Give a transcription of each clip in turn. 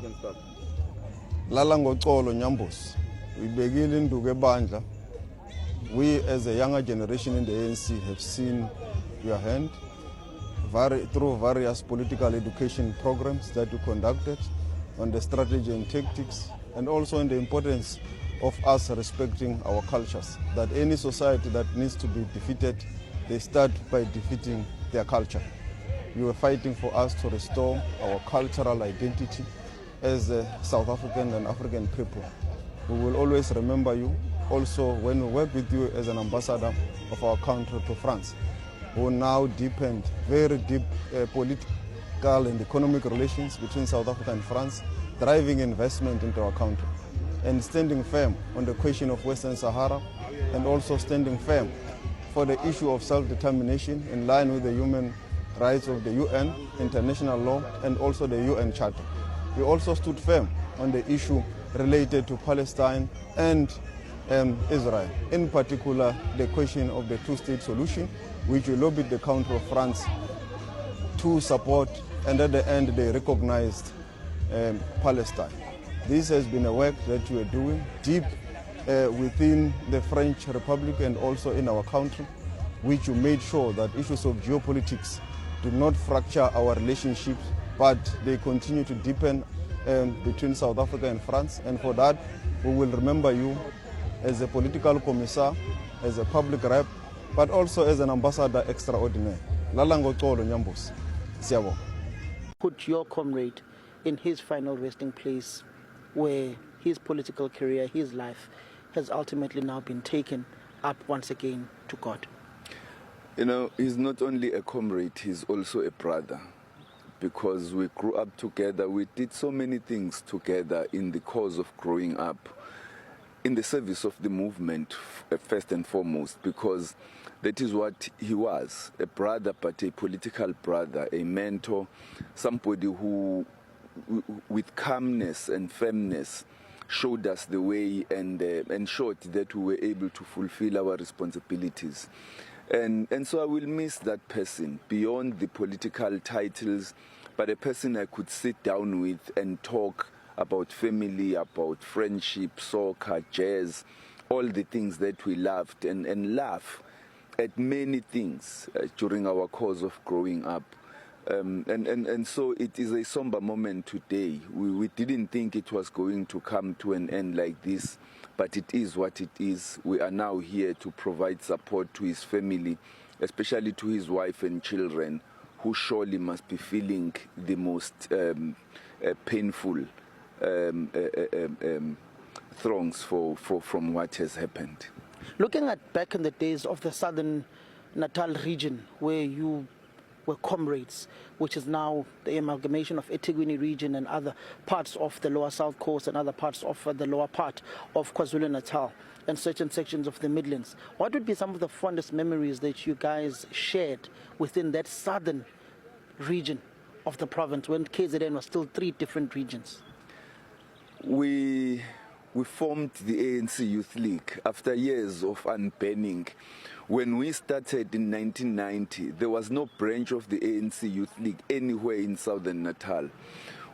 can start. Lala ngoxolo Nyambos. Uyibekile induku ebandla. We as a younger generation in the ANC have seen your hand through various political education programs that you conducted on the strategy and tactics, and also in the importance of us respecting our cultures. That any society that needs to be defeated, they start by defeating their culture. You were fighting for us to restore our cultural identity as a South African and African people. We will always remember you. Also, when we work with you as an ambassador of our country to France, who now deepened very deep political and economic relations between South Africa and France, driving investment into our country, and standing firm on the question of Western Sahara, and also standing firm for the issue of self-determination in line with the human rights of the UN, international law, and also the UN Charter. We also stood firm on the issue related to Palestine and Israel, in particular the question of the two-state solution, which we lobbied the country of France to support, and at the end they recognized Palestine. This has been a work that you are doing deep within the French Republic and also in our country, which you made sure that issues of geopolitics do not fracture our relationships, but they continue to deepen between South Africa and France. And for that, we will remember you as a political commissar, as a public rep, but also as an ambassador extraordinaire. Lala ngoxolo Nyambos. Siyabonga. Put your comrade in his final resting place, where his political career, his life, has ultimately now been taken up once again to God. You know, he's not only a comrade, he's also a brother, because we grew up together. We did so many things together in the course of growing up, in the service of the movement, first and foremost, because that is what he was, a brother, but a political brother, a mentor, somebody who, with calmness and firmness, showed us the way and ensured that we were able to fulfill our responsibilities. And so I will miss that person beyond the political titles, but a person I could sit down with and talk about family, about friendship, soccer, jazz, all the things that we loved, and laugh at many things during our course of growing up. And so it is a somber moment today. We didn't think it was going to come to an end like this, but it is what it is. We are now here to provide support to his family, especially to his wife and children, who surely must be feeling the most painful throngs from what has happened. Looking at back in the days of the Southern Natal region, where you were comrades, which is now the amalgamation of eThekwini region and other parts of the lower South Coast and other parts of the lower part of KwaZulu-Natal and certain sections of the Midlands. What would be some of the fondest memories that you guys shared within that southern region of the province when KZN was still 3 different regions? We formed the ANC Youth League after years of unbanning. When we started in 1990, there was no branch of the ANC Youth League anywhere in Southern Natal.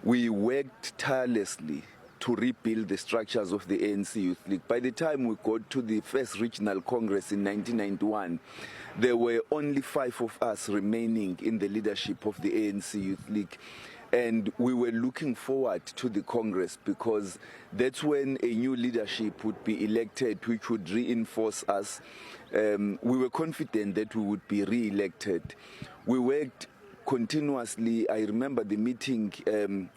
We worked tirelessly to rebuild the structures of the ANC Youth League. By the time we got to the first regional congress in 1991, there were only 5 of us remaining in the leadership of the ANC Youth League. And we were looking forward to the Congress, because that's when a new leadership would be elected, which would reinforce us. We were confident that we would be re-elected. We worked continuously. I remember the meeting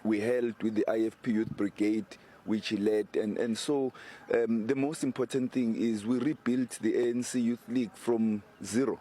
we held with the IFP Youth Brigade, which he led. And so the most important thing is we rebuilt the ANC Youth League from zero.